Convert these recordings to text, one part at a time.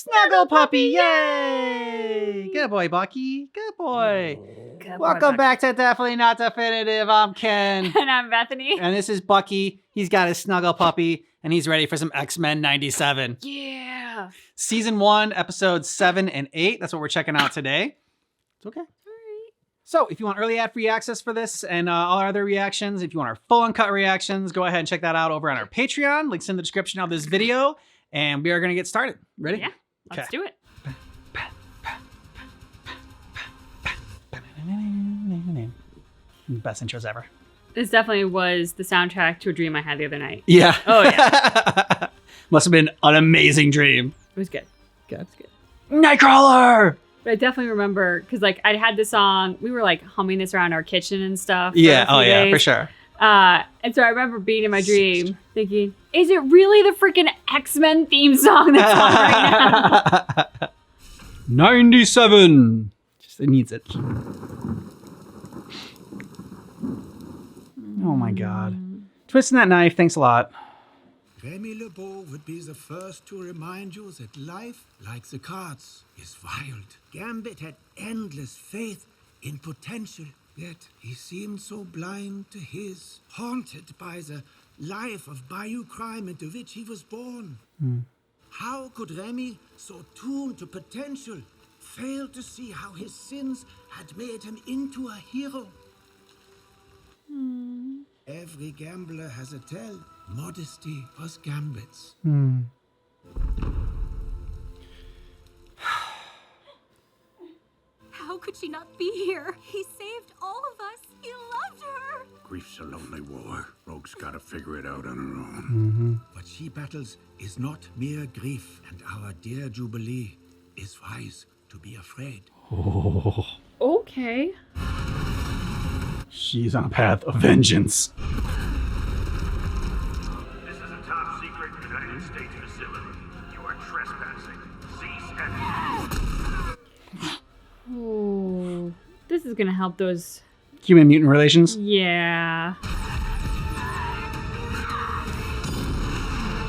Snuggle puppy, yay! Good boy, Bucky. Good boy. Welcome back to Definitely Not Definitive. I'm Ken. And I'm Bethany. And this is Bucky. He's got his snuggle puppy, and he's ready for some X-Men 97. Yeah. Season 1, episodes 7 and 8. That's what we're checking out today. It's okay. All right. So if you want early ad-free access for this and all our other reactions, if you want our full uncut reactions, go ahead and check that out over on our Patreon. Links in the description of this video. And we are going to get started. Ready? Yeah. Let's do it. Best intros ever. This definitely was the soundtrack to a dream I had the other night. Yeah. Oh, yeah. Must have been an amazing dream. It was good. Good. It was good. Nightcrawler! But I definitely remember, because like I'd had this song, we were like humming this around our kitchen and stuff. Yeah. For a few days. For sure. And so I remember being in my dream thinking, is it really the freaking X-Men theme song that's on right now? 97. Just it needs it. Oh my god. Twisting that knife, thanks a lot. Remy LeBeau would be the first to remind you that life, like the cards, is wild. Gambit had endless faith in potential, yet he seemed so blind to his, haunted by the life of bayou crime into which he was born. How could Remy, so tuned to potential, fail to see how his sins had made him into a hero? Every gambler has a tell. Modesty was Gambit's. How could she not be here? He saved all of us. He loved her. Grief's a lonely war. Rogue's gotta figure it out on her own. What she battles is not mere grief, and our dear Jubilee is wise to be afraid. Okay. She's on a path of vengeance. This is a top secret United States facility. You are trespassing. Cease and Oh, this is going to help those. Human mutant relations. Yeah.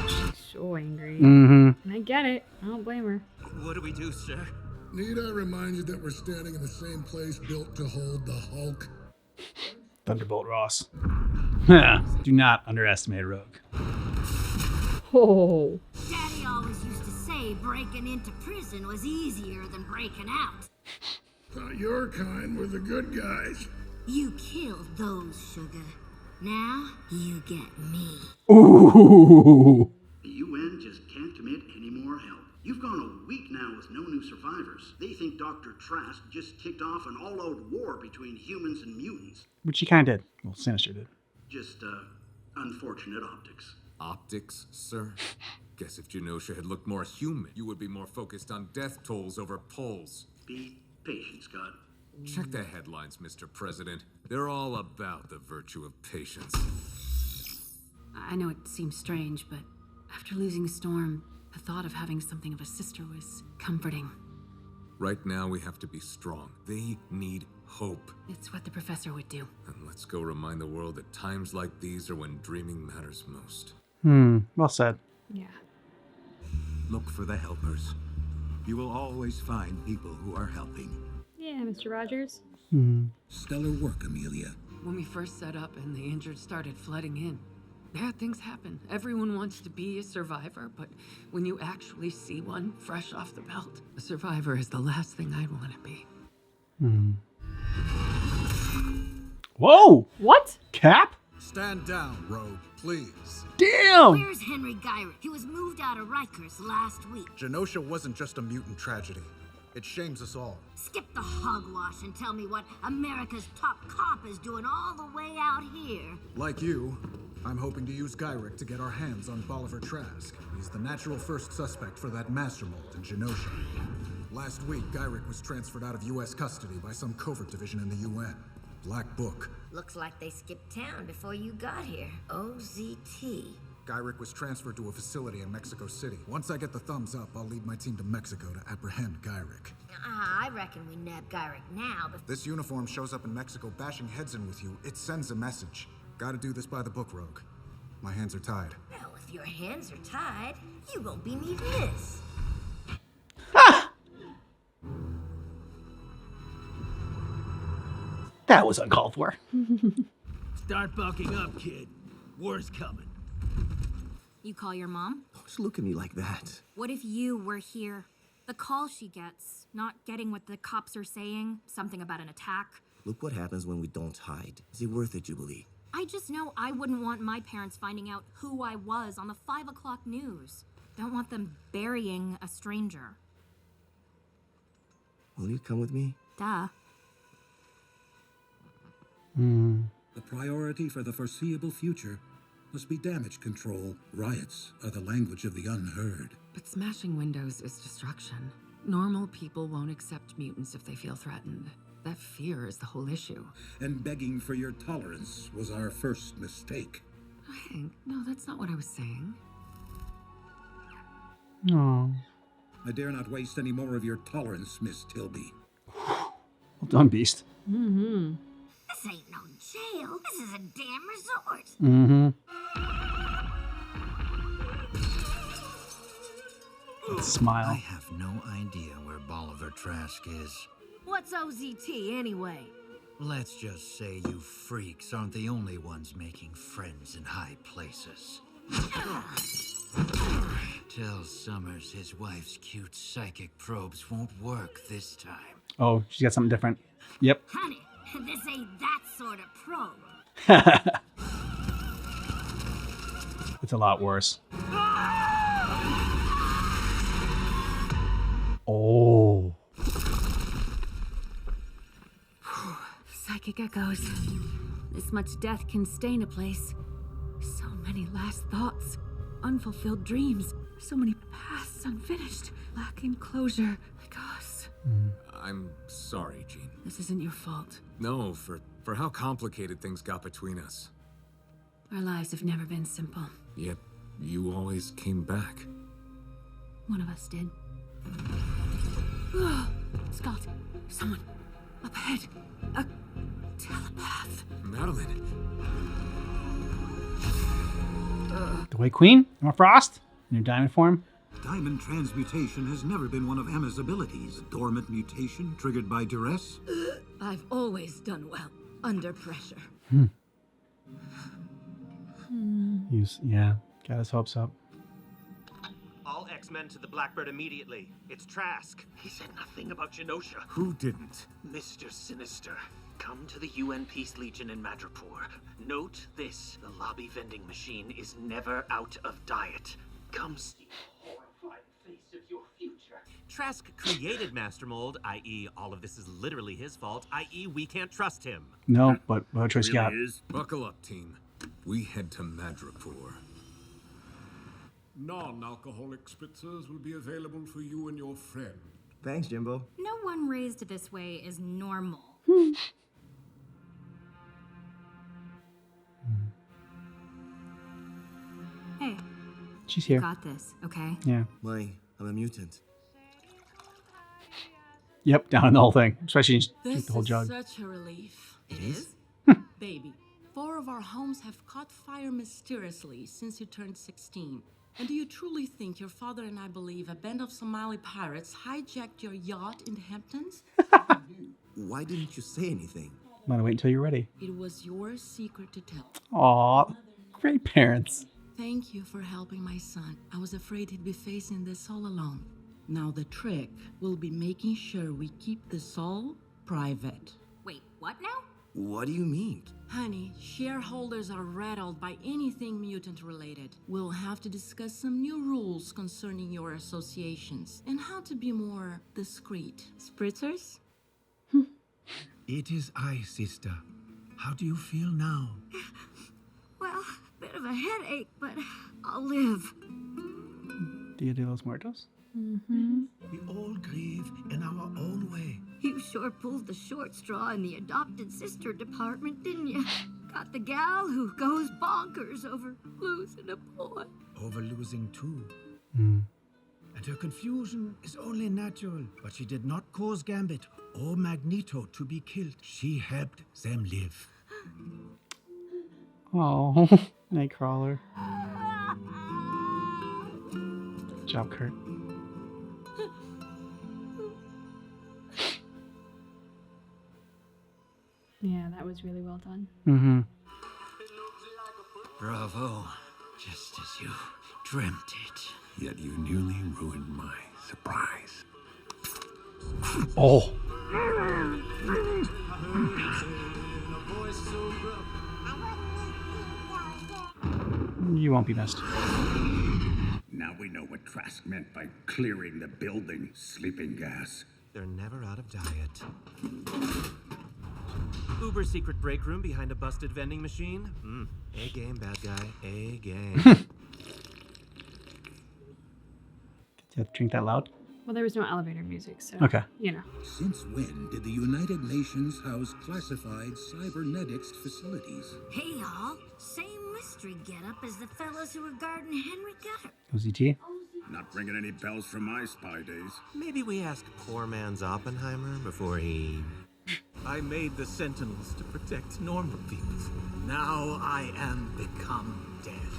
She's so angry. And I get it. I don't blame her. What do we do, sir? Need I remind you that we're standing in the same place built to hold the Hulk? Thunderbolt Ross. Do not underestimate Rogue. Oh. Daddy always used to say breaking into prison was easier than breaking out. Thought your kind were the good guys. You killed those, Sugar. Now you get me. Ooh. The UN just can't commit any more help. You've gone a week now with no new survivors. They think Dr. Trask just kicked off an all-out war between humans and mutants. Which he kind of did. Well, Sinister did. Just, unfortunate optics. Optics, sir? Guess if Genosha had looked more human, you would be more focused on death tolls over polls. Be patient, Scott. Check the headlines, Mr. President. They're all about the virtue of patience. I know it seems strange, but after losing Storm, the thought of having something of a sister was comforting. Right now, we have to be strong. They need hope. It's what the professor would do. And let's go remind the world that times like these are when dreaming matters most. Well said. Yeah. Look for the helpers. You will always find people who are helping. Yeah, Mr. Rogers. Stellar work, Amelia. When we first set up and the injured started flooding in, bad things happen. Everyone wants to be a survivor, but when you actually see one fresh off the belt, a survivor is the last thing I'd want to be. Whoa! What? Cap? Stand down, Rogue, please. Damn! Where's Henry Gyrick? He was moved out of Rikers last week. Genosha wasn't just a mutant tragedy. It shames us all. Skip the hogwash and tell me what America's top cop is doing all the way out here. Like you, I'm hoping to use Gyrick to get our hands on Bolivar Trask. He's the natural first suspect for that master mold in Genosha. Last week, Gyrick was transferred out of U.S. custody by some covert division in the UN. Black Book. Looks like they skipped town before you got here. OZT. Gyrick was transferred to a facility in Mexico City. Once I get the thumbs up, I'll lead my team to Mexico to apprehend Gyrick. I reckon we nab Gyrick now, but This uniform shows up in Mexico bashing heads in with you. It sends a message. Gotta do this by the book, Rogue. My hands are tied. well, if your hands are tied, you won't be needing this. That was uncalled for. Start bulking up, kid. War's coming. You call your mom? Just look at me like that. What if you were here? The call she gets, not getting what the cops are saying, something about an attack. Look what happens when we don't hide. Is it worth it, Jubilee? I just know I wouldn't want my parents finding out who I was on the 5 o'clock news. Don't want them burying a stranger. Will you come with me? Duh. The priority for the foreseeable future must be damage control. Riots are the language of the unheard. But smashing windows is destruction. Normal people won't accept mutants if they feel threatened. That fear is the whole issue. And begging for your tolerance was our first mistake. Hank, no, that's not what I was saying. Oh. I dare not waste any more of your tolerance, Miss Tilby. Well done, Beast. This ain't no jail. This is a damn resort. Mm-hmm. Smile. I have no idea where Bolivar Trask is. What's OZT anyway? Let's just say you freaks aren't the only ones making friends in high places. Tell Summers his wife's cute psychic probes won't work this time. Oh, she's got something different. Yep. Honey, this ain't that sort of probe. It's a lot worse. Oh. Psychic echoes. This much death can stain a place. So many last thoughts, unfulfilled dreams, so many pasts unfinished, lacking closure, like us. I'm sorry, Jean. This isn't your fault. No, for how complicated things got between us. Our lives have never been simple. Yet, you always came back. One of us did. Scott, someone up ahead. A telepath. Madeline. The White Queen? Emma Frost? In her diamond form? Diamond transmutation has never been one of Emma's abilities. Dormant mutation triggered by duress. I've always done well under pressure. Yeah, got his hopes up. All X-Men to the Blackbird immediately. It's Trask. He said nothing about Genosha. Who didn't? Mr. Sinister. Come to the UN Peace Legion in Madripoor. Note this. The lobby vending machine is never out of diet. Come see the horrifying face of your future. Trask created Master Mold, i.e. all of this is literally his fault, i.e. we can't trust him. No, but what choice you got? Buckle up, team. We head to Madripoor. Non-alcoholic spritzers will be available for you and your friend. Thanks, Jimbo. No one raised this way is normal. Hey, She's you here. got this, okay? Yeah. I'm a mutant. Yep, down in the whole thing. Especially This the whole is jug. such a relief. It is? Baby, 4 of our homes have caught fire mysteriously since you turned 16. And do you truly think your father and I believe a band of Somali pirates hijacked your yacht in the Hamptons? Why didn't you say anything? I'm gonna wait until you're ready. It was your secret to tell. Aw, great parents. Thank you for helping my son. I was afraid he'd be facing this all alone. Now the trick will be making sure we keep this all private. Wait, what now? What do you mean? Honey, shareholders are rattled by anything mutant related. We'll have to discuss some new rules concerning your associations and how to be more discreet. Spritzers? It is I, sister. How do you feel now? Well, bit of a headache, but I'll live. Dia de los Muertos? We all grieve in our own way. You sure pulled the short straw in the adopted sister department, didn't you? Got the gal who goes bonkers over losing a boy. Over losing too. Mm. And her confusion is only natural. But she did not cause Gambit or Magneto to be killed. She helped them live. Oh, Nightcrawler. Good job, Kurt. Yeah. was really well done. Mm-hmm. Bravo. Just as you dreamt it. Yet you nearly ruined my surprise. Oh. You won't be missed. Now we know what Trask meant by clearing the building. Sleeping gas. They're never out of diet. Uber secret break room behind a busted vending machine. A game, bad guy. A game. Did you have to drink that loud? Well, there was no elevator music, so Okay. you know. Since when did the United Nations house classified cybernetics facilities? Hey, y'all. Same mystery getup as the fellas who were guarding Henry Gutter. OZT? Not ringing any bells from my spy days. Maybe we ask poor man's Oppenheimer before he... I made the Sentinels to protect normal people. Now I am become dead.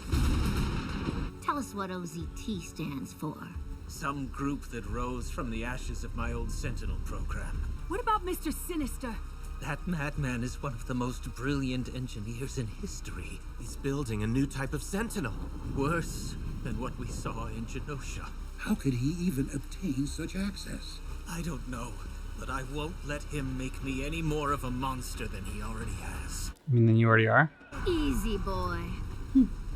Tell us what OZT stands for. Some group that rose from the ashes of my old Sentinel program. What about Mr. Sinister? That madman is one of the most brilliant engineers in history. He's building a new type of Sentinel. Worse than what we saw in Genosha. How could he even obtain such access? I don't know, but I won't let him make me any more of a monster than he already has. I mean, then you already are? Easy, boy.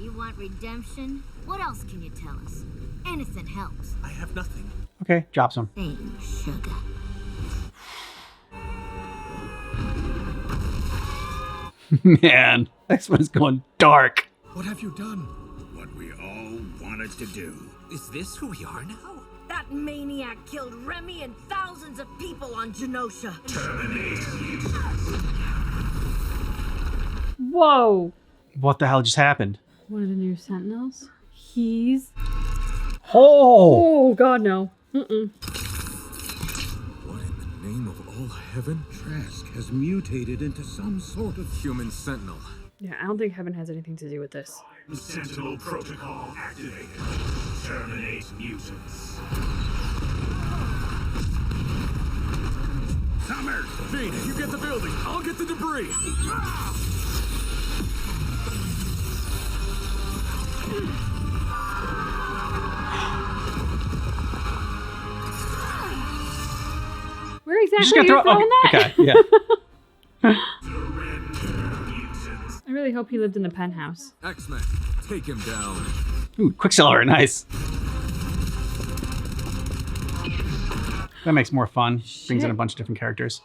You want redemption? What else can you tell us? Anything helps. I have nothing. Okay, drop some. Fame, sugar. Man, this one's going dark. What have you done? What we all wanted to do. Is this who we are now? That maniac killed Remy and thousands of people on Genosha. Whoa! What the hell just happened? One of the new Sentinels? He's... Oh! Oh, God, no. Mm-mm. What in the name of all heaven? Trask has mutated into some sort of Human Sentinel. Yeah, I don't think heaven has anything to do with this. Sentinel protocol activated. Terminate mutants. Summers! Dean, you get the building. I'll get the debris. Where exactly Just are gonna you throwing that? Okay, yeah. I really hope he lived in the penthouse. X-Men, take him down. Ooh, Quicksilver, nice. That makes more fun. Brings in a bunch of different characters.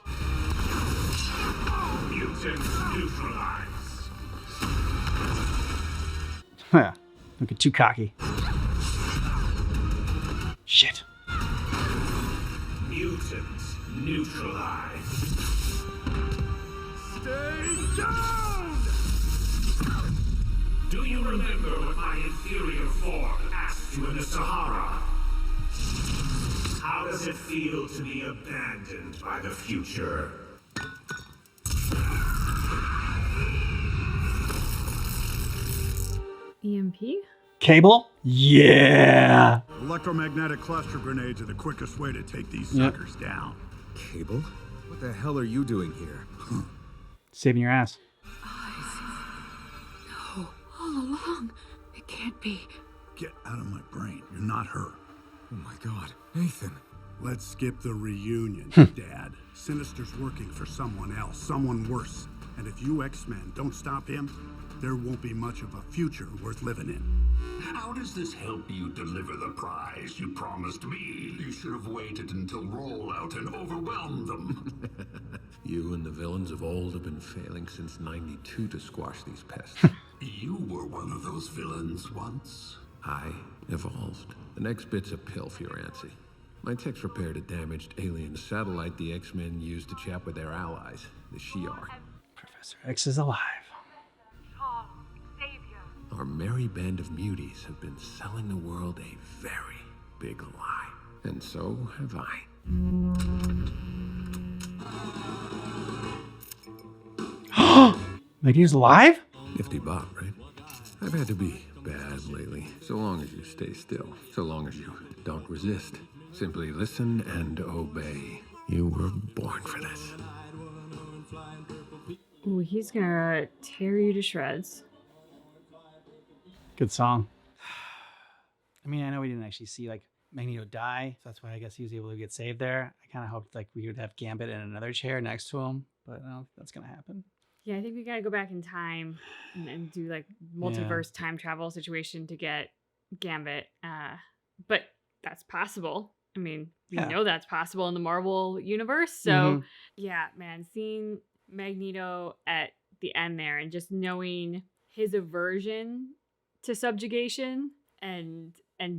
Mutants neutralized. Huh. Don't get too cocky. Shit. Mutants neutralized. Stay down! Do you remember what my inferior form asked you in the Sahara? How does it feel to be abandoned by the future? EMP? Cable? Yeah. Electromagnetic cluster grenades are the quickest way to take these Yep. suckers down. Cable? What the hell are you doing here? Saving your ass. No, all along. It can't be. Get out of my brain. You're not her. Oh my god. Nathan. Let's skip the reunion, Dad. Sinister's working for someone else, someone worse. And if you X-Men don't stop him, there won't be much of a future worth living in. How does this help you deliver the prize you promised me? You should have waited until rollout and overwhelmed them. You and the villains of old have been failing since '92 to squash these pests. You were one of those villains once. I evolved. The next bit's a pill for your Yancy. My techs repaired a damaged alien satellite the X-Men used to chat with their allies, the Shi'ar. Professor X is alive. Our merry band of muties have been selling the world a very big lie. And so have I. Like he's alive? Nifty bot, right? I've had to be bad lately. So long as you stay still. So long as you don't resist. Simply listen and obey. You were born for this. Ooh, he's gonna tear you to shreds. Good song. I mean, I know we didn't actually see like Magneto die, so that's why I guess he was able to get saved there. I kind of hoped like we would have Gambit in another chair next to him, but I don't think that's gonna happen. Yeah, I think we gotta go back in time and do like multiverse time travel situation to get Gambit. But that's possible. I mean, we know that's possible in the Marvel universe. So yeah, man, seeing Magneto at the end there and just knowing his aversion to subjugation and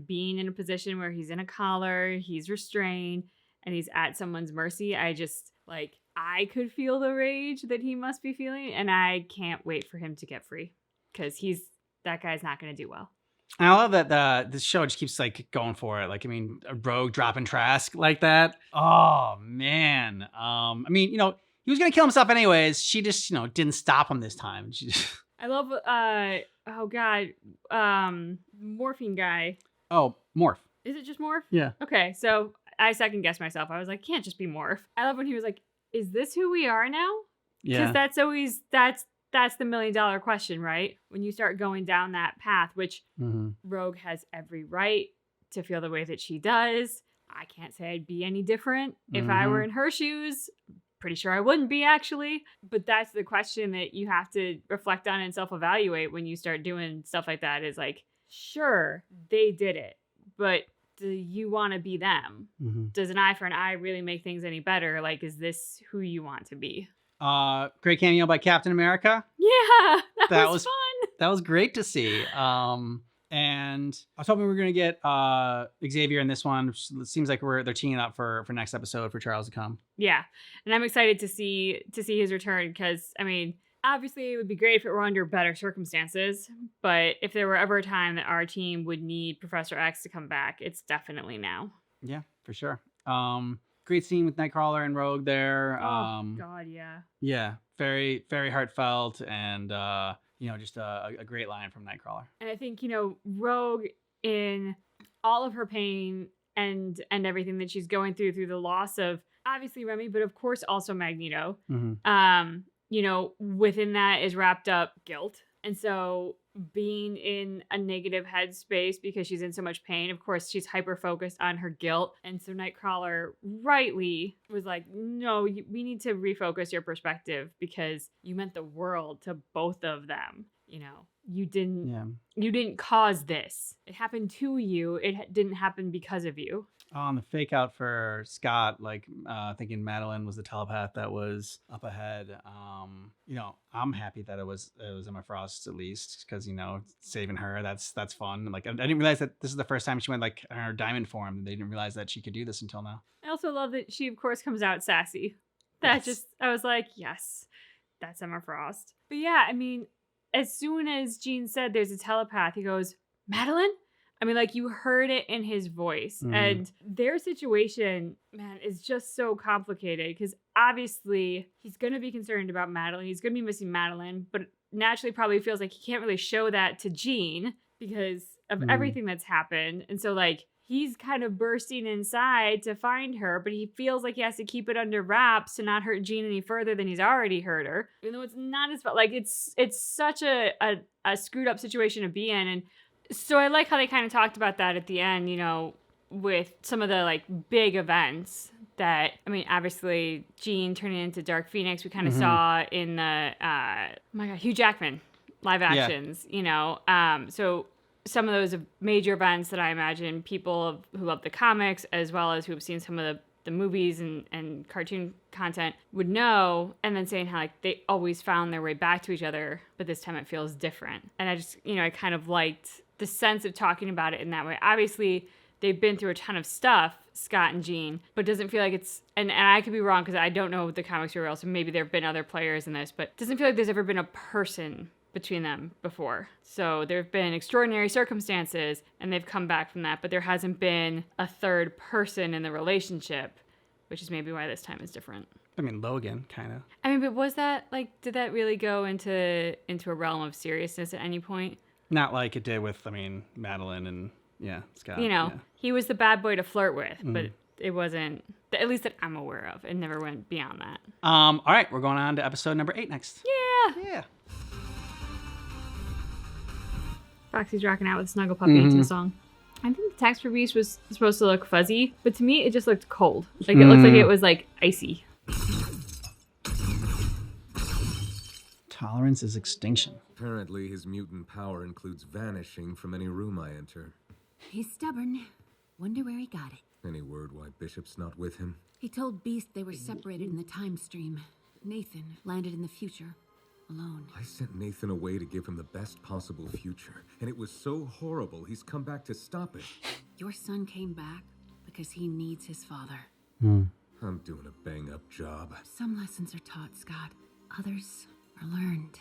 being in a position where he's in a collar, he's restrained, and he's at someone's mercy, I just like I could feel the rage that he must be feeling, and I can't wait for him to get free because that guy's not going to do well. And I love that this show just keeps like going for it. Like, I mean, a Rogue dropping Trask like that. Oh man. I mean, you know, he was gonna kill himself anyways. She just, you know, didn't stop him this time. She just... I love morphine guy. Oh, Morph. Is it just Morph? Yeah. Okay, so I second guessed myself. I was like, can't just be Morph. I love when he was like, is this who we are now? Yeah. Because that's the $1 million question, right? When you start going down that path, which Rogue has every right to feel the way that she does. I can't say I'd be any different if I were in her shoes. Pretty sure I wouldn't be, actually. But that's the question that you have to reflect on and self-evaluate when you start doing stuff like that, is like, sure, they did it, but do you want to be them? Does an eye for an eye really make things any better? Like, is this who you want to be? Great cameo by Captain America. Yeah, that was fun. That was great to see. And I was hoping we were gonna get Xavier in this one. It seems like they're teeing up for next episode for Charles to come. Yeah, and I'm excited to see his return because I mean, obviously it would be great if it were under better circumstances, but if there were ever a time that our team would need Professor X to come back, it's definitely now. Yeah, for sure. Great scene with Nightcrawler and Rogue there. Oh God, yeah. Yeah, very, very heartfelt, and you know, just a great line from Nightcrawler. And I think, you know, Rogue, in all of her pain and everything that she's going through the loss of obviously Remy, but of course also Magneto. You know, within that is wrapped up guilt. And so being in a negative headspace because she's in so much pain, of course, she's hyper focused on her guilt. And so Nightcrawler rightly was like, no, we need to refocus your perspective because you meant the world to both of them. You know, you didn't cause this. It happened to you. It didn't happen because of you. On the fake out for Scott, like thinking Madeline was the telepath that was up ahead. You know, I'm happy that it was Emma Frost at least, because, you know, saving her, that's fun. Like, I didn't realize that this is the first time she went like in her diamond form. They didn't realize that she could do this until now. I also love that she, of course, comes out sassy. I was like, yes, that's Emma Frost. But yeah, I mean, as soon as Jean said there's a telepath, he goes, Madeline? I mean, like, you heard it in his voice. And their situation, man, is just so complicated because obviously he's going to be concerned about Madeline. He's going to be missing Madeline, but naturally probably feels like he can't really show that to Jean because of everything that's happened. And so, like, he's kind of bursting inside to find her, but he feels like he has to keep it under wraps to not hurt Jean any further than he's already hurt her. Even though it's not his fault. Like, it's such a screwed up situation to be in. And so I like how they kind of talked about that at the end, you know, with some of the like big events that, I mean, obviously Jean turning into Dark Phoenix, we kind of saw in the, Hugh Jackman live actions, you know. So some of those major events that I imagine people who love the comics as well as who have seen some of the movies and cartoon content would know, and then saying how like they always found their way back to each other, but this time it feels different. And I just, you know, I kind of liked the sense of talking about it in that way. Obviously, they've been through a ton of stuff, Scott and Jean, but it doesn't feel like it's, and I could be wrong because I don't know the comics very well, so maybe there have been other players in this, but it doesn't feel like there's ever been a person between them before. So there have been extraordinary circumstances, and they've come back from that, but there hasn't been a third person in the relationship, which is maybe why this time is different. I mean, Logan, kind of. I mean, but was that, like, did that really go into a realm of seriousness at any point? Not like it did with, I mean, Madeline and, Scott. You know, he was the bad boy to flirt with, but it wasn't, at least that I'm aware of. It never went beyond that. All right, we're going on to episode number 8 next. Yeah. Foxy's rocking out with Snuggle Puppy to the song. I think the text for Beast was supposed to look fuzzy, but to me it just looked cold. Like it looked like it was like icy. Tolerance is extinction. Apparently, his mutant power includes vanishing from any room I enter. He's stubborn. Wonder where he got it. Any word why Bishop's not with him? He told Beast they were separated in the time stream. Nathan landed in the future, alone. I sent Nathan away to give him the best possible future, and it was so horrible he's come back to stop it. Your son came back because he needs his father. I'm doing a bang-up job. Some lessons are taught, Scott. Others are learned.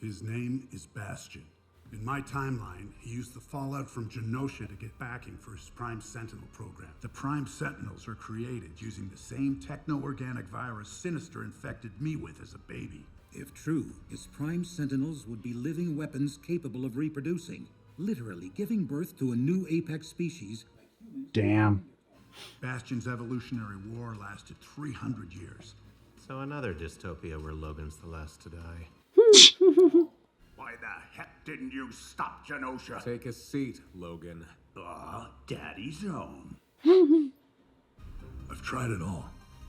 His name is Bastion. In my timeline, he used the fallout from Genosha to get backing for his Prime Sentinel program. The Prime Sentinels are created using the same techno-organic virus Sinister infected me with as a baby. If true, his Prime Sentinels would be living weapons capable of reproducing, literally giving birth to a new apex species. Damn. Bastion's evolutionary war lasted 300 years. So another dystopia where Logan's the last to die. Why the heck didn't you stop Genosha? Take a seat, Logan. Daddy's own. I've tried it all,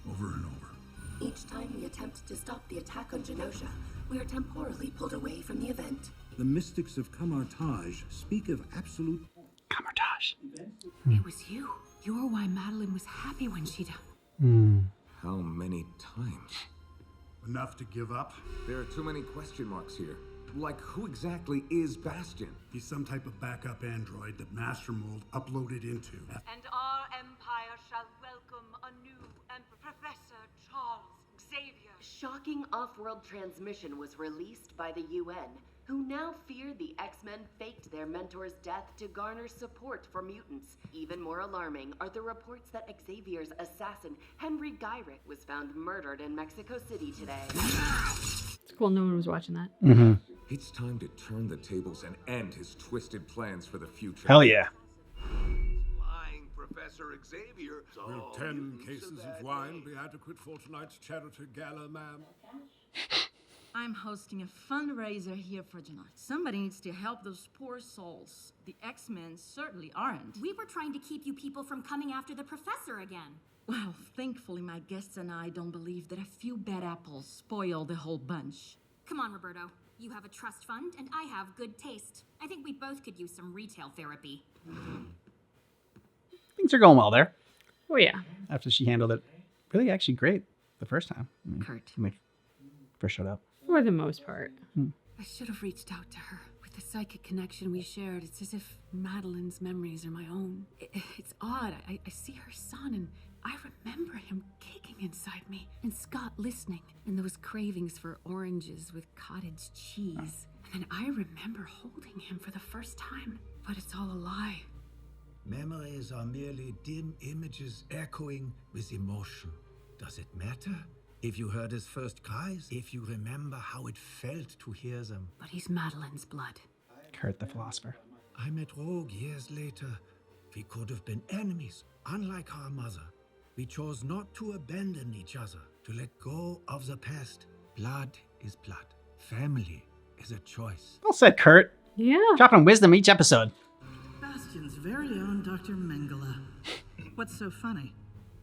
over and over. Each time we attempt to stop the attack on Genosha, we are temporally pulled away from the event. The mystics of Kamartaj speak of absolute... Kamartaj. It was you. You're why Madeline was happy when she died. How many times? Enough to give up? There are too many question marks here. Like, who exactly is Bastion? He's some type of backup android that Master Mold uploaded into. And our empire shall welcome a new Emperor, Professor Charles Xavier. Shocking off-world transmission was released by the UN, who now fear the X-Men faked their mentor's death to garner support for mutants. Even more alarming are the reports that Xavier's assassin, Henry Gyrick, was found murdered in Mexico City today. It's cool no one was watching that. It's time to turn the tables and end his twisted plans for the future. Hell yeah. Lying Professor Xavier. Will 10 cases of wine be adequate for tonight's charity gala, ma'am? I'm hosting a fundraiser here for tonight. Somebody needs to help those poor souls. The X-Men certainly aren't. We were trying to keep you people from coming after the professor again. Well, thankfully my guests and I don't believe that a few bad apples spoil the whole bunch. Come on, Roberto. You have a trust fund, and I have good taste. I think we both could use some retail therapy. Things are going well there. Oh, yeah. After she handled it really actually great the first time. Kurt. When we first showed up. For the most part. I should have reached out to her. With the psychic connection we shared, it's as if Madeline's memories are my own. It's odd. I see her son, and I remember him kicking inside me. And Scott listening, and those cravings for oranges with cottage cheese. And then I remember holding him for the first time. But it's all a lie. Memories are merely dim images echoing with emotion. Does it matter? If you heard his first cries, if you remember how it felt to hear them. But he's Madeline's blood. Kurt the philosopher. I met Rogue years later. We could have been enemies, unlike our mother. We chose not to abandon each other, to let go of the past. Blood is blood. Family is a choice. Well said, Kurt. Yeah. Dropping wisdom each episode. Bastion's very own Dr. Mengele. What's so funny?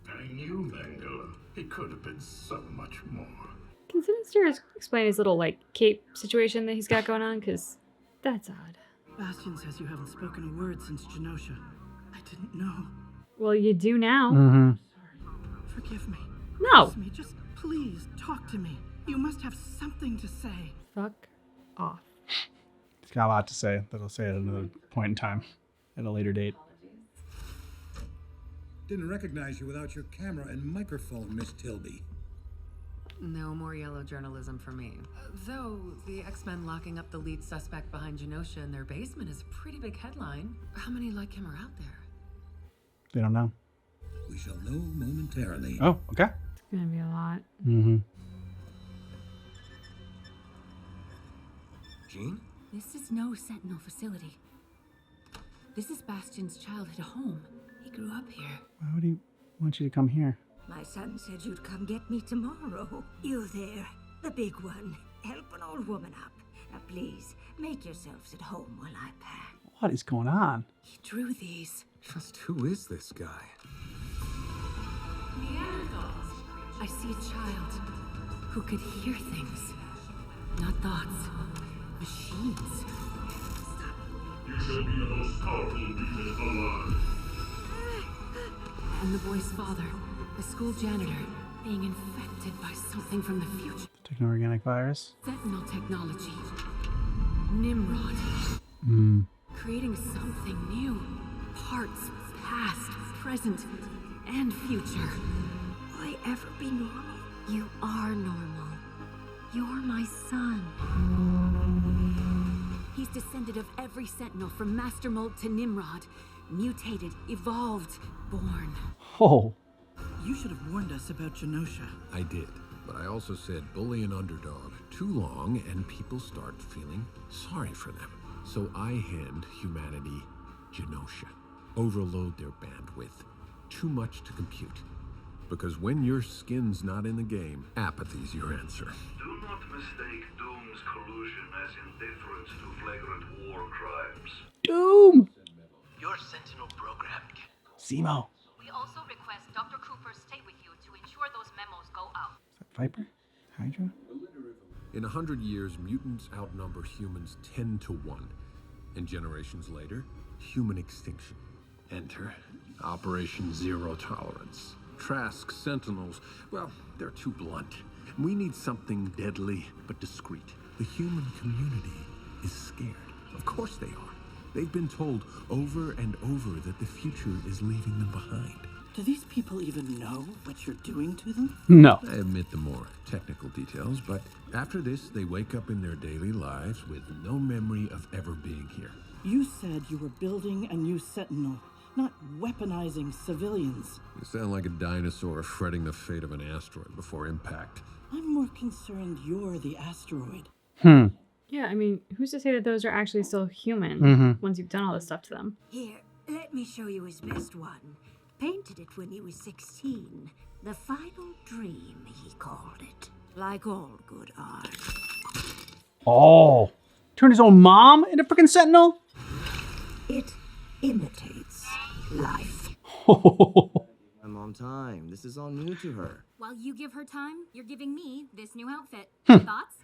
I knew Mengele. He could have been so much more. Can Sinister explain his little, like, cape situation that he's got going on? Because that's odd. Bastion says you haven't spoken a word since Genosha. I didn't know. Well, you do now. Forgive me. No. Kiss me. Just please talk to me. You must have something to say. Fuck off. He's got a lot to say that he'll say at another point in time, at a later date. Didn't recognize you without your camera and microphone, Miss Tilby. No more yellow journalism for me. Though the X-Men locking up the lead suspect behind Genosha in their basement is a pretty big headline. How many like him are out there? They don't know. We shall know momentarily. Oh, okay. It's gonna be a lot. Jean? This is no Sentinel facility. This is Bastion's childhood home. He grew up here. Why would he want you to come here. My son said you'd come get me tomorrow. You there, the big one. Help an old woman up. Now please, make yourselves at home while I pack. What is going on? He drew these. Just who is this guy? I see a child who could hear things. Not thoughts. Machines. You shall be the most powerful mutant alive. And the boy's father, a school janitor, being infected by something from the future. Techno-organic virus. Sentinel technology. Nimrod. Creating something new. Parts, past, present, and future. Will I ever be normal? You are normal. You're my son. He's descended of every Sentinel from Master Mold to Nimrod. Mutated, evolved, born. Oh. You should have warned us about Genosha. I did, but I also said bully an underdog too long and people start feeling sorry for them. So I hand humanity Genosha. Overload their bandwidth. Too much to compute. Because when your skin's not in the game, apathy's your answer. Do not mistake Doom's collusion as indifference to flagrant war crimes. Doom! Your Sentinel program. Zemo. We also request Dr. Cooper stay with you to ensure those memos go out. Viper? Hydra? In 100 years, mutants outnumber humans 10 to 1. And generations later, human extinction. Enter Operation Zero Tolerance. Trask Sentinels, well, they're too blunt. We need something deadly but discreet. The human community is scared. Of course they are. They've been told over and over that the future is leaving them behind. Do these people even know what you're doing to them? No. I admit the more technical details, but after this, they wake up in their daily lives with no memory of ever being here. You said you were building a new Sentinel, not weaponizing civilians. You sound like a dinosaur fretting the fate of an asteroid before impact. I'm more concerned you're the asteroid. Yeah, I mean, who's to say that those are actually still human once you've done all this stuff to them? Here, let me show you his best one. Painted it when he was 16. The final dream, he called it. Like all good art. Oh. Turned his own mom into freaking Sentinel? It imitates life. I'm on time. This is all new to her. While you give her time, you're giving me this new outfit. Hmm. Thoughts?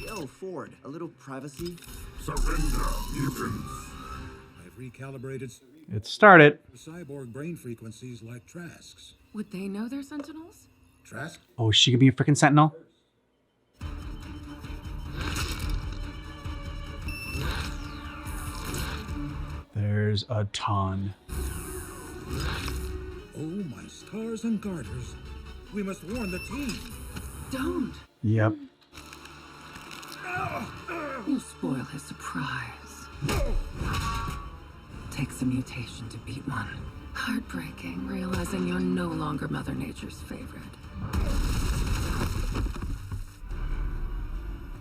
Yo, Ford, a little privacy? Surrender, mutants. I've recalibrated It started. cyborg brain frequencies like Trask's. Would they know they're Sentinels? Trask? Oh, she could be a freaking Sentinel? There's a ton. Oh, my stars and garters. We must warn the team. Don't. Yep. You spoil his surprise. Takes a mutation to beat one. Heartbreaking, realizing you're no longer Mother Nature's favorite.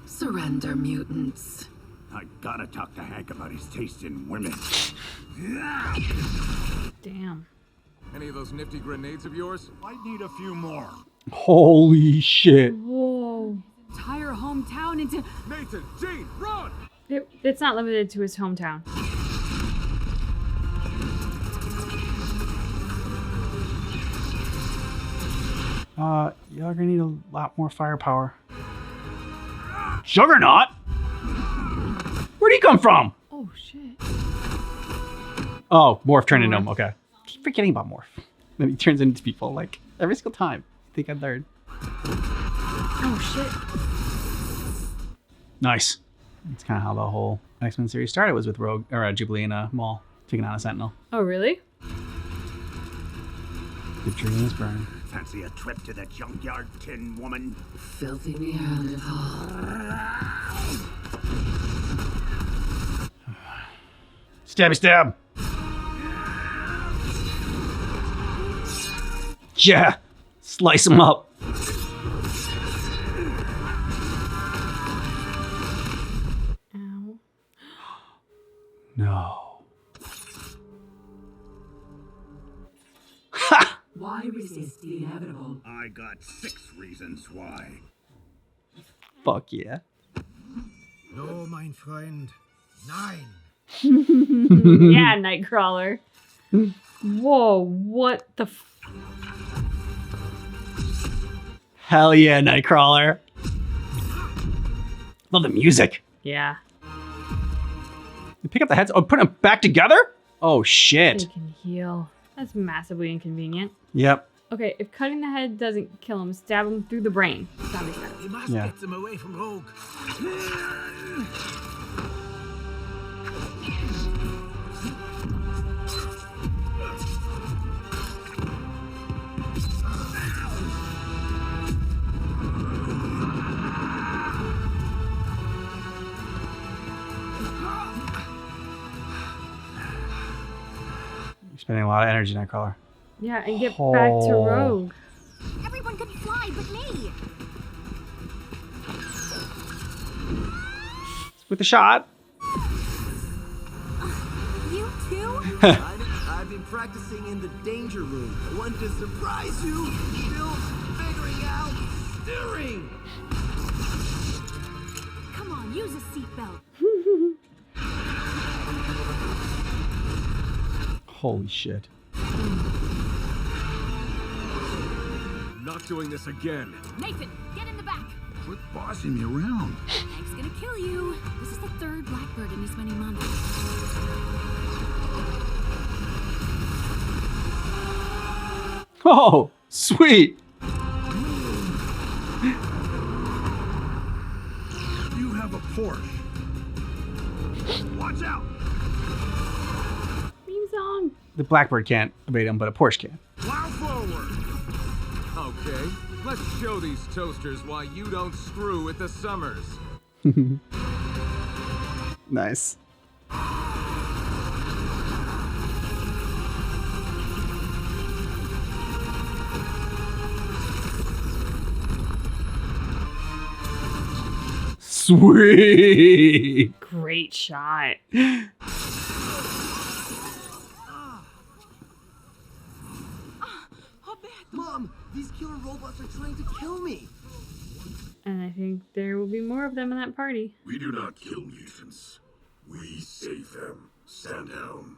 Surrender, mutants. I gotta talk to Hank about his taste in women. Damn. Any of those nifty grenades of yours? I need a few more. Holy shit. Whoa. Entire hometown into... Nathan, Jean, run! It's not limited to his hometown. Y'all gonna need a lot more firepower. Juggernaut? Where'd he come from? Oh, shit. Oh, Morph turned into him. Okay. Keep forgetting about Morph. Then he turns into people like every single time. I think I learned. Oh, shit. Nice. That's kind of how the whole X-Men series started, was with Rogue or Jubilee and Maul taking on a Sentinel. Oh, really? The dreams burn. Fancy a trip to the junkyard, Tin Woman? Filthy Neanderthal. Stabby stab. Yeah. Slice him up. Ow. No. Why resist the inevitable? I got 6 reasons why. Fuck yeah. No, mein Freund. Nein. Yeah, Nightcrawler. Whoa, what the Hell yeah, Nightcrawler. Love the music. Yeah. You pick up the heads. Oh, put them back together? Oh, shit. They can heal. That's massively inconvenient. Yep. Okay, if cutting the head doesn't kill him, stab him through the brain. That makes sense. We must Yeah. get them away from Rogue. You're spending a lot of energy, Nightcrawler. Yeah, and get back to Oh. Rogue. Everyone could fly but me. With the shot. You too? I've been practicing in the danger room. I wanted to surprise you. Still figuring out steering. Come on, use a seatbelt. Holy shit. Not doing this again. Nathan, get in the back. Quit bossing me around. Meg's gonna kill you. This is the 3rd Blackbird in as many months. Oh, sweet. You have a Porsche. Watch out! Theme song. The Blackbird can't evade him, but a Porsche can. Plow forward. Okay, let's show these toasters why you don't screw with the Summers. Nice. Sweet. Great shot. Mom, these killer robots are trying to kill me. And I think there will be more of them in that party. We do not kill mutants. We save them. Stand down.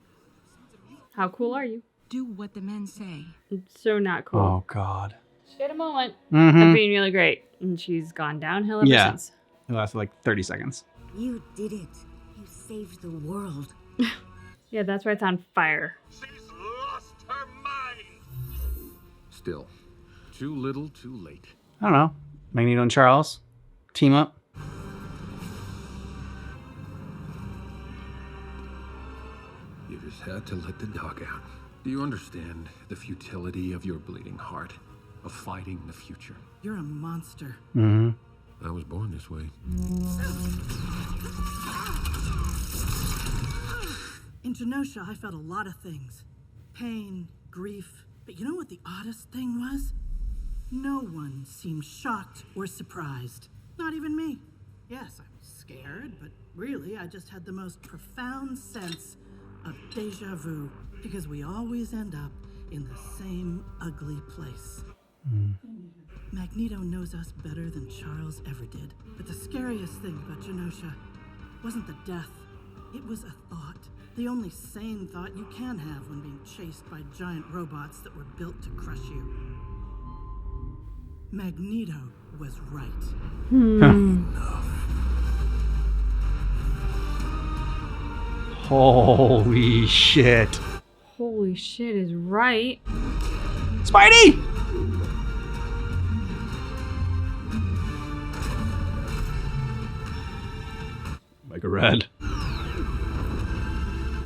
How cool are you? Do what the men say. So not cool. Oh, God. She had a moment Mhm. of being really great, and she's gone downhill ever Yeah. since. It lasted like 30 seconds. You did it. You saved the world. Yeah, that's why it's on fire. Still, too little, too late. I don't know. Magneto and Charles team up. You just had to let the dog out. Do you understand the futility of your bleeding heart? Of fighting the future? You're a monster. Mm-hmm. I was born this way. In Genosha, I felt a lot of things. Pain, grief. But you know what the oddest thing was? No one seemed shocked or surprised. Not even me. Yes, I was scared, but really, I just had the most profound sense of deja vu. Because we always end up in the same ugly place. Magneto knows us better than Charles ever did. But the scariest thing about Genosha wasn't the death. It was a thought. The only sane thought you can have when being chased by giant robots that were built to crush you. Magneto was right. Holy shit. Holy shit is right. Spidey! Like a red.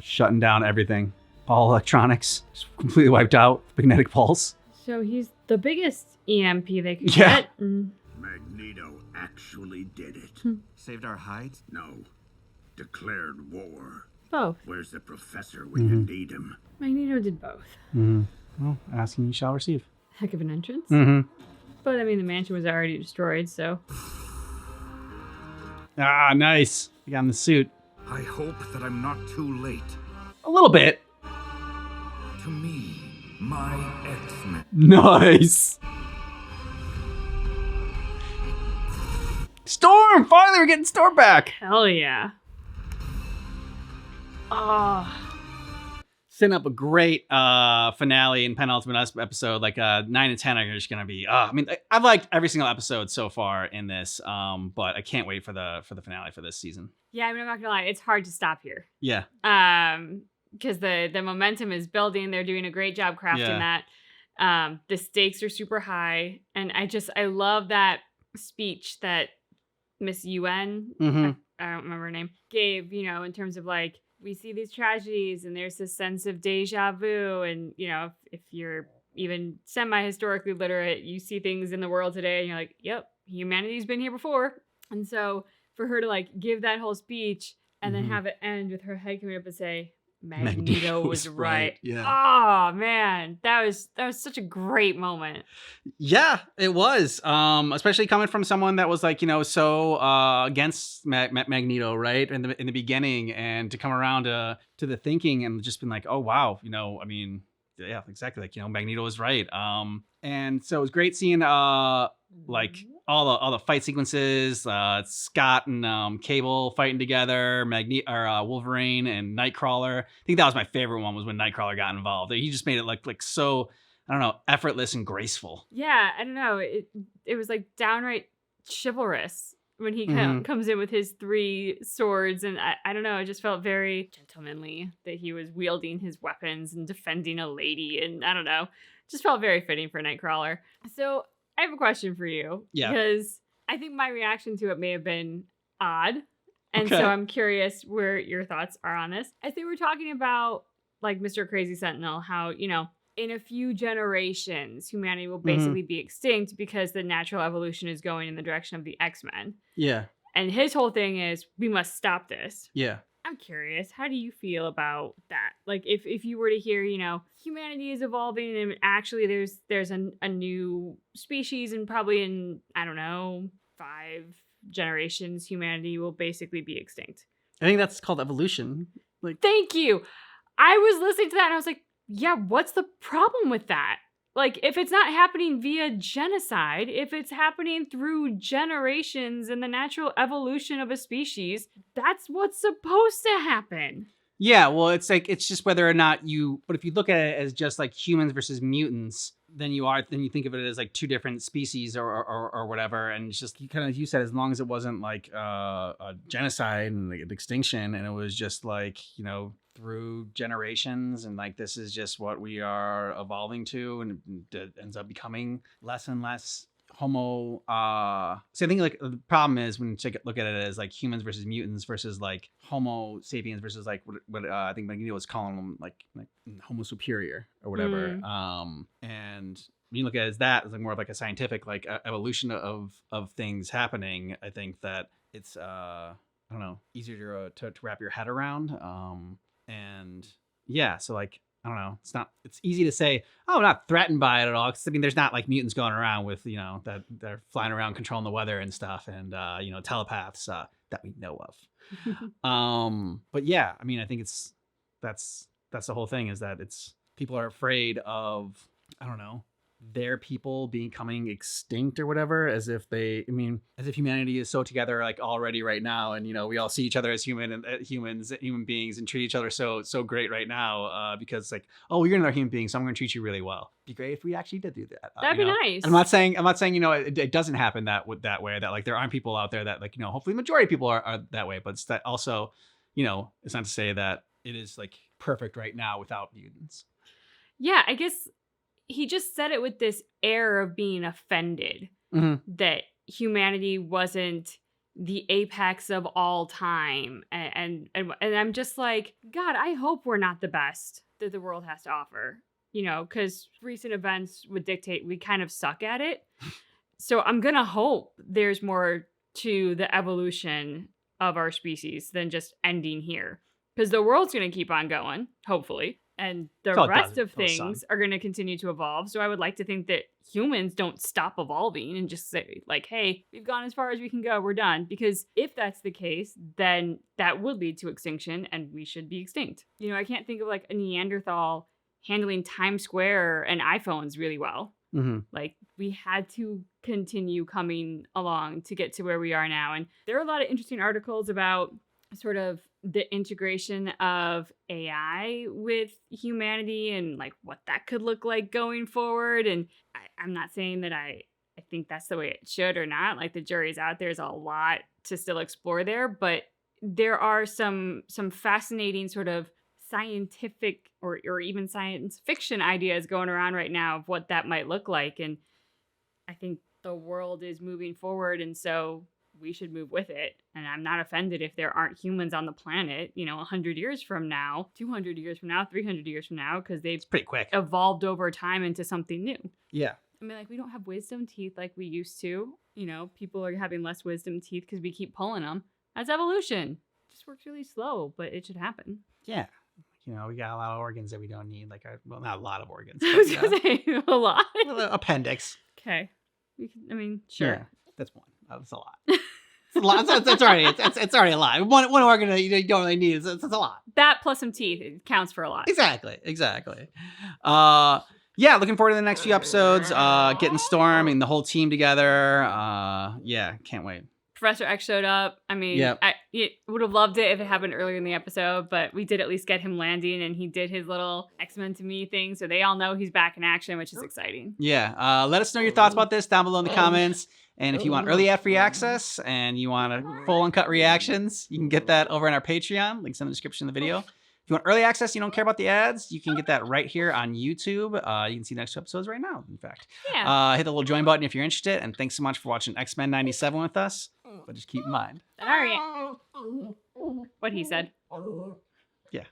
Shutting down everything. All electronics. Just completely wiped out. Magnetic pulse. So he's the biggest EMP they could Yeah. get. Mm. Magneto actually did it. Saved our hides? No. Declared war. Both. Where's the professor when you need him? Magneto did both. Mm-hmm. Well, asking you shall receive. Heck of an entrance. Mm-hmm. But I mean, the mansion was already destroyed, so. Ah, nice. You got in the suit. I hope that I'm not too late. A little bit. To me, My X-Men. Nice. Storm! Finally, we're getting Storm back. Hell yeah. Oh. Setting up a great finale and penultimate episode. Like 9 and 10 are just gonna be. I mean, I've liked every single episode so far in this, but I can't wait for the finale for this season. Yeah, I mean, I'm not gonna lie, it's hard to stop here. Yeah. Because the momentum is building. They're doing a great job crafting that. The stakes are super high, and I love that speech that Miss UN, I don't remember her name, gave, in terms of like, we see these tragedies and there's this sense of deja vu. And, if you're even semi-historically literate, you see things in the world today and you're like, yep, humanity's been here before. And so for her to like give that whole speech and then have it end with her head coming up and say, Magneto was right. Yeah. Oh man, that was such a great moment. Yeah, it was. Especially coming from someone that was like, so against Magneto, right? In the beginning, and to come around to the thinking and just been like, oh wow, I mean, yeah, exactly. Like, Magneto was right. And so it was great seeing like all the fight sequences, Scott and Cable fighting together, Wolverine and Nightcrawler. I think that was my favorite one, was when Nightcrawler got involved. He just made it like so, I don't know, effortless and graceful. Yeah, I don't know. It was like downright chivalrous when he comes in with his 3 swords, and I don't know, it just felt very gentlemanly that he was wielding his weapons and defending a lady, and I don't know, just felt very fitting for Nightcrawler. So I have a question for you. Yeah. Because I think my reaction to it may have been odd. And Okay. so I'm curious where your thoughts are on this. As they were talking about, like, Mr. Crazy Sentinel, how, in a few generations, humanity will basically be extinct because the natural evolution is going in the direction of the X-Men. Yeah. And his whole thing is, we must stop this. Yeah. I'm curious, how do you feel about that? Like, if you were to hear, humanity is evolving and actually there's a new species, and probably in, I don't know, 5 generations, humanity will basically be extinct. I think that's called evolution. Like, Thank you. I was listening to that and I was like, yeah, what's the problem with that? Like, if it's not happening via genocide, if it's happening through generations and the natural evolution of a species, that's what's supposed to happen. yeah, well, it's just whether or not but if you look at it as just like humans versus mutants, then you think of it as like 2 different species or whatever. And it's just kind of, you said, as long as it wasn't like a genocide and like an extinction, and it was just like, through generations, and like, this is just what we are evolving to, and it ends up becoming less and less homo. So I think like the problem is when you take a look at it as like humans versus mutants versus like homo sapiens versus like what I think Magneto was calling them, like homo superior or whatever. And when you look at it as that, it's like more of like a scientific like evolution of things happening. I think that it's I don't know, easier to wrap your head around. And yeah, so like, I don't know, it's easy to say, oh, I'm not threatened by it at all. 'Cause I mean, there's not like mutants going around with, that they're flying around controlling the weather and stuff, and telepaths that we know of. But yeah, I mean, I think that's the whole thing, is that people are afraid of, I don't know, their people becoming extinct or whatever, as if humanity is so together like already right now, and we all see each other as human beings, and treat each other so great right now, because like, oh, you're another human being, so I'm going to treat you really well. It'd be great if we actually did do that. That'd be nice. And I'm not saying it doesn't happen that way, that like there aren't people out there that like, hopefully the majority of people are that way, but it's that also, it's not to say that it is like perfect right now without mutants. Yeah, I guess he just said it with this air of being offended that humanity wasn't the apex of all time. And I'm just like, God, I hope we're not the best that the world has to offer, because recent events would dictate we kind of suck at it. So I'm going to hope there's more to the evolution of our species than just ending here, because the world's going to keep on going, hopefully. And the rest of things are going to continue to evolve. So I would like to think that humans don't stop evolving and just say like, hey, we've gone as far as we can go, we're done. Because if that's the case, then that would lead to extinction and we should be extinct. I can't think of like a Neanderthal handling Times Square and iPhones really well. Mm-hmm. Like, we had to continue coming along to get to where we are now. And there are a lot of interesting articles about sort of the integration of AI with humanity and like what that could look like going forward. And I'm not saying that I think that's the way it should or not. Like, the jury's out. There's a lot to still explore there, but there are some fascinating sort of scientific or even science fiction ideas going around right now of what that might look like. And I think the world is moving forward, and so we should move with it. And I'm not offended if there aren't humans on the planet, 100 years from now, 200 years from now, 300 years from now, because they've pretty quick evolved over time into something new. Yeah. I mean, like, we don't have wisdom teeth like we used to. People are having less wisdom teeth because we keep pulling them. That's evolution. It just works really slow, but it should happen. Yeah. We got a lot of organs that we don't need. Like, not a lot of organs. I was going to say a lot. Appendix. Okay. Sure. Yeah, that's one. That's a lot. It's a lot. It's already a lot. One organ that you don't really need. It's a lot. That plus some teeth, it counts for a lot. Exactly. Yeah, looking forward to the next few episodes. Getting Storm and the whole team together. Yeah, can't wait. Professor X showed up. I mean, yep. I would have loved it if it happened earlier in the episode, but we did at least get him landing, and he did his little X-Men to me thing, so they all know he's back in action, which is exciting. Yeah, let us know your thoughts about this down below in the comments. And if you want early ad-free access and you want full uncut reactions, you can get that over on our Patreon. Links in the description of the video. If you want early access, you don't care about the ads, you can get that right here on YouTube. You can see the next two episodes right now, in fact. Yeah. Hit the little join button if you're interested. And thanks so much for watching X-Men 97 with us. But just keep in mind. All right. What he said. Yeah.